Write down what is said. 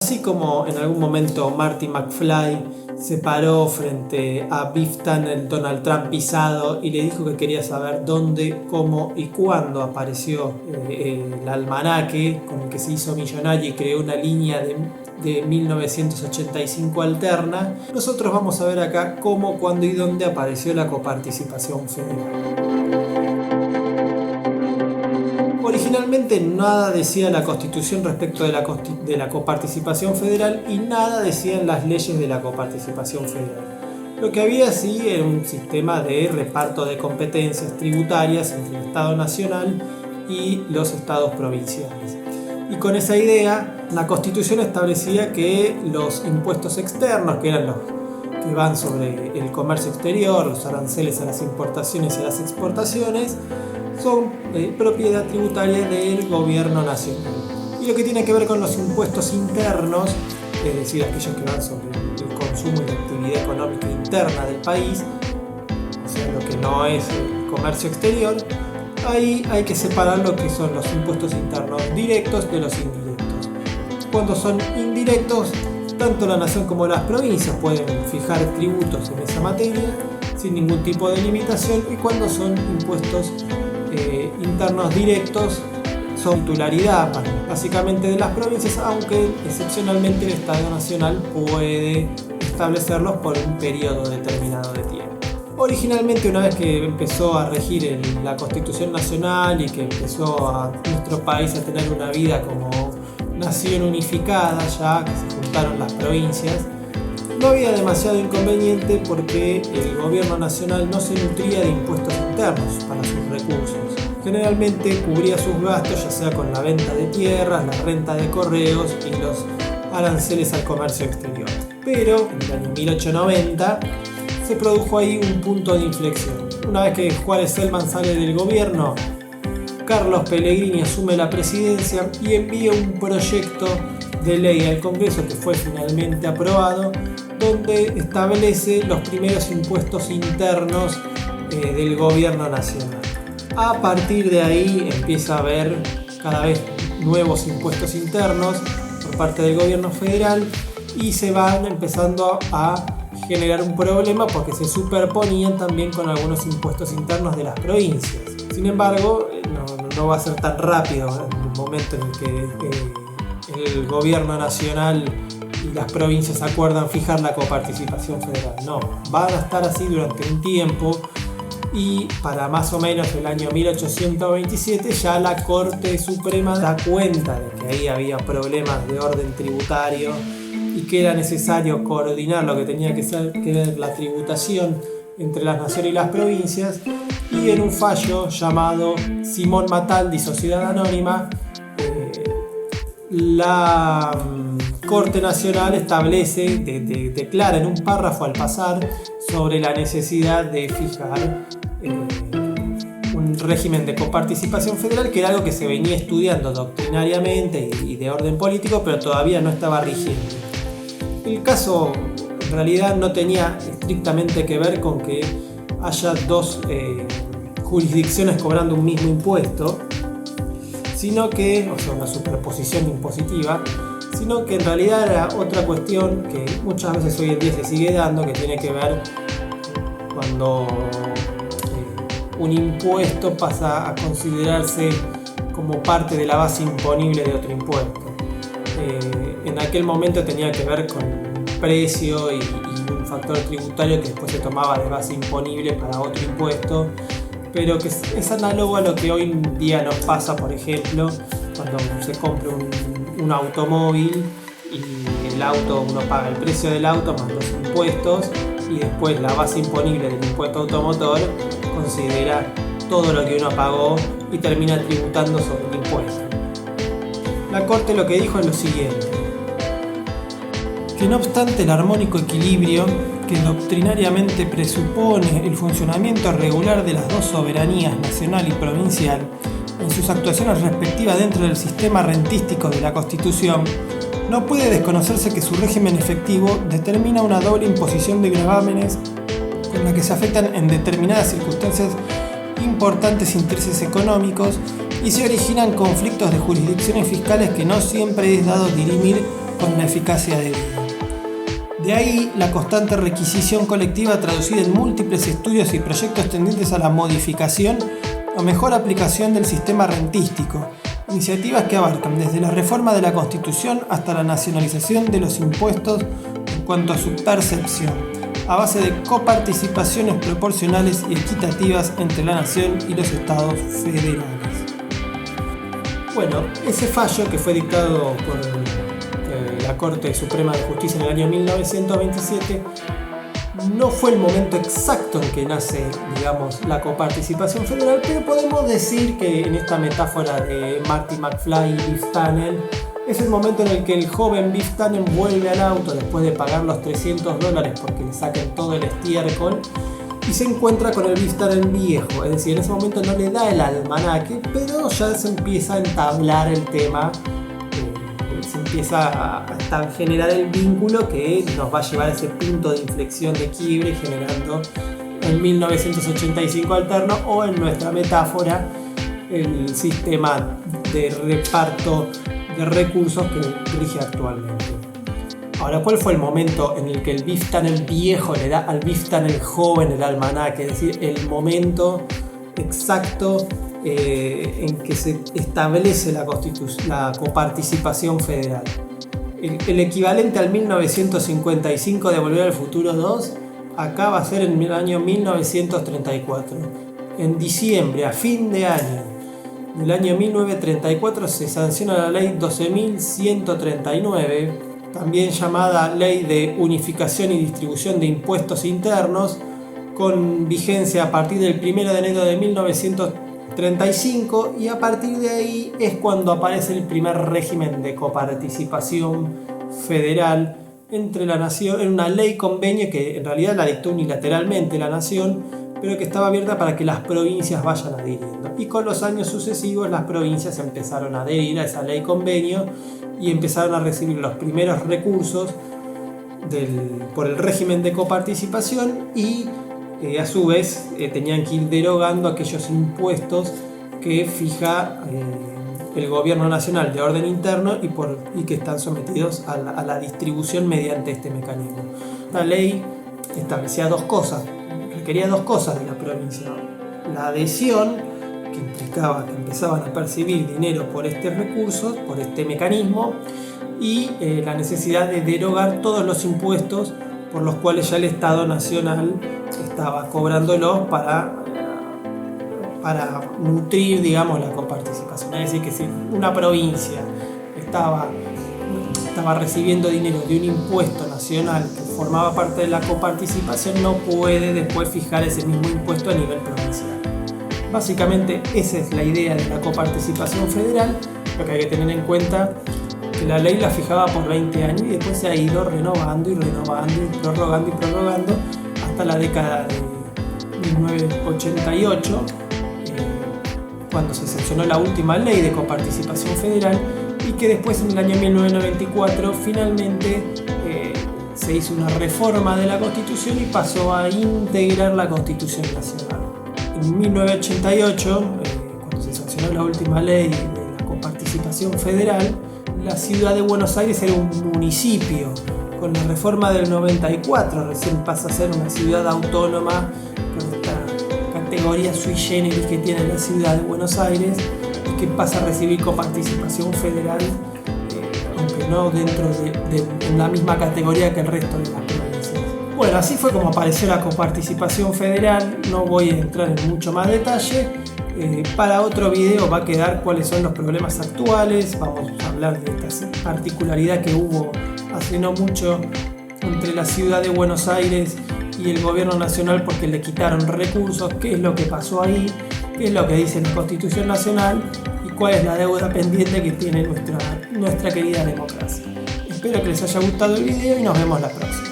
Así como en algún momento Marty McFly se paró frente a Biff Tannen, Donald Trump pisado, y le dijo que quería saber dónde, cómo y cuándo apareció el almanaque con el que se hizo millonario y creó una línea de 1985 alterna, nosotros vamos a ver acá cómo, cuándo y dónde apareció la coparticipación federal. Originalmente nada decía la Constitución respecto de la coparticipación federal y nada decían las leyes de la coparticipación federal. Lo que había sí era un sistema de reparto de competencias tributarias entre el Estado Nacional y los estados provinciales. Y con esa idea, la Constitución establecía que los impuestos externos, que eran los que van sobre el comercio exterior, los aranceles a las importaciones y a las exportaciones, son propiedad tributaria del gobierno nacional. Y lo que tiene que ver con los impuestos internos, es decir, aquellos que van sobre el consumo y la actividad económica interna del país, o sea, lo que no es el comercio exterior, ahí hay que separar lo que son los impuestos internos directos de los indirectos. Cuando son indirectos, tanto la nación como las provincias pueden fijar tributos en esa materia sin ningún tipo de limitación, y cuando son impuestos internos directos son titularidad básicamente de las provincias, aunque excepcionalmente el Estado Nacional puede establecerlos por un periodo determinado de tiempo. Originalmente, una vez que empezó a regir la Constitución Nacional y que empezó a nuestro país a tener una vida como nación unificada, ya que se juntaron las provincias, no había demasiado inconveniente porque el gobierno nacional no se nutría de impuestos internos para sus recursos. Generalmente cubría sus gastos ya sea con la venta de tierras, la renta de correos y los aranceles al comercio exterior. Pero en el año 1890 se produjo ahí un punto de inflexión. Una vez que Juárez Celman sale del gobierno, Carlos Pellegrini asume la presidencia y envía un proyecto de ley al Congreso que fue finalmente aprobado, donde establece los primeros impuestos internos del gobierno nacional. A partir de ahí empieza a haber cada vez nuevos impuestos internos por parte del gobierno federal y se van empezando a generar un problema porque se superponían también con algunos impuestos internos de las provincias. Sin embargo, no va a ser tan rápido en el momento en el que el gobierno nacional y las provincias acuerdan fijar la coparticipación federal. No, van a estar así durante un tiempo, y para más o menos el año 1827 ya la Corte Suprema da cuenta de que ahí había problemas de orden tributario y que era necesario coordinar lo que tenía que ver la tributación entre las naciones y las provincias, y en un fallo llamado Simón Mataldi, Sociedad Anónima, la Corte Nacional establece, declara en un párrafo al pasar sobre la necesidad de fijar un régimen de coparticipación federal, que era algo que se venía estudiando doctrinariamente y de orden político, pero todavía no estaba rigiendo. El caso en realidad no tenía estrictamente que ver con que haya dos jurisdicciones cobrando un mismo impuesto, sino que, o sea, una superposición impositiva, sino que en realidad era otra cuestión que muchas veces hoy en día se sigue dando, que tiene que ver cuando un impuesto pasa a considerarse como parte de la base imponible de otro impuesto. En aquel momento tenía que ver con precio y un factor tributario que después se tomaba de base imponible para otro impuesto, pero que es análogo a lo que hoy en día nos pasa, por ejemplo, cuando se compra un automóvil y el auto, uno paga el precio del auto más los impuestos, y después la base imponible del impuesto automotor considera todo lo que uno pagó y termina tributando sobre el impuesto. La Corte lo que dijo es lo siguiente: que no obstante el armónico equilibrio que doctrinariamente presupone el funcionamiento regular de las dos soberanías nacional y provincial en sus actuaciones respectivas dentro del sistema rentístico de la Constitución, no puede desconocerse que su régimen efectivo determina una doble imposición de gravámenes con la que se afectan en determinadas circunstancias importantes intereses económicos y se originan conflictos de jurisdicciones fiscales que no siempre es dado dirimir con la eficacia debida. De ahí la constante requisición colectiva traducida en múltiples estudios y proyectos tendientes a la modificación o mejor aplicación del sistema rentístico, iniciativas que abarcan desde la reforma de la Constitución hasta la nacionalización de los impuestos en cuanto a su percepción, a base de coparticipaciones proporcionales y equitativas entre la nación y los estados federales. Bueno, ese fallo que fue dictado por la Corte Suprema de Justicia en el año 1927 no fue el momento exacto en que nace, digamos, la coparticipación federal, pero podemos decir que en esta metáfora de Marty McFly y Biff Tannen, es el momento en el que el joven Biff Tannen vuelve al auto después de pagar los $300 porque le saquen todo el estiércol y se encuentra con el Biff Tannen viejo. Es decir, en ese momento no le da el almanaque, pero ya se empieza a entablar el tema, se empieza a generar el vínculo que nos va a llevar a ese punto de inflexión de quiebre, generando en 1985 alterno, o en nuestra metáfora el sistema de reparto de recursos que rige actualmente. Ahora, ¿cuál fue el momento en el que el Biff Tannen viejo le da al Biff Tannen joven el almanaque? Es decir, el momento exacto en que se establece la coparticipación federal. El equivalente al 1955 de Volver al Futuro 2 acá va a ser en el año 1934. En diciembre, a fin de año del año 1934, se sanciona la ley 12.139, también llamada Ley de Unificación y Distribución de Impuestos Internos, con vigencia a partir del 1 de enero de 1935, y a partir de ahí es cuando aparece el primer régimen de coparticipación federal entre la nación, en una ley convenio que en realidad la dictó unilateralmente la nación, pero que estaba abierta para que las provincias vayan adhiriendo. Y con los años sucesivos las provincias empezaron a adherir a esa ley convenio y empezaron a recibir los primeros recursos por el régimen de coparticipación, y a su vez tenían que ir derogando aquellos impuestos que fija el gobierno nacional de orden interno y que están sometidos a la distribución mediante este mecanismo. Esta ley establecía requería dos cosas de la provincia: la adhesión, que implicaba que empezaban a percibir dinero por este recurso, por este mecanismo, y la necesidad de derogar todos los impuestos por los cuales ya el Estado Nacional estaba cobrándolos para nutrir, digamos, la coparticipación. Es decir, que si una provincia estaba recibiendo dinero de un impuesto nacional que formaba parte de la coparticipación, no puede después fijar ese mismo impuesto a nivel provincial. Básicamente esa es la idea de la coparticipación federal. Lo que hay que tener en cuenta que la ley la fijaba por 20 años y después se ha ido renovando y prorrogando hasta la década de 1988, cuando se sancionó la última ley de coparticipación federal, y que después en el año 1994 finalmente se hizo una reforma de la Constitución y pasó a integrar la Constitución Nacional. En 1988, cuando se sancionó la última ley de la coparticipación federal, la ciudad de Buenos Aires era un municipio. Con la reforma del 94 recién pasa a ser una ciudad autónoma, con esta categoría sui generis que tiene la ciudad de Buenos Aires, y que pasa a recibir coparticipación federal, aunque no dentro de la misma categoría que el resto de las provincias. Bueno, así fue como apareció la coparticipación federal. No voy a entrar en mucho más detalle. Para otro video va a quedar cuáles son los problemas actuales. Vamos a hablar de esta particularidad que hubo hace no mucho entre la ciudad de Buenos Aires y el gobierno nacional, porque le quitaron recursos, qué es lo que pasó ahí, qué es lo que dice la Constitución Nacional y cuál es la deuda pendiente que tiene nuestra querida democracia. Espero que les haya gustado el video y nos vemos la próxima.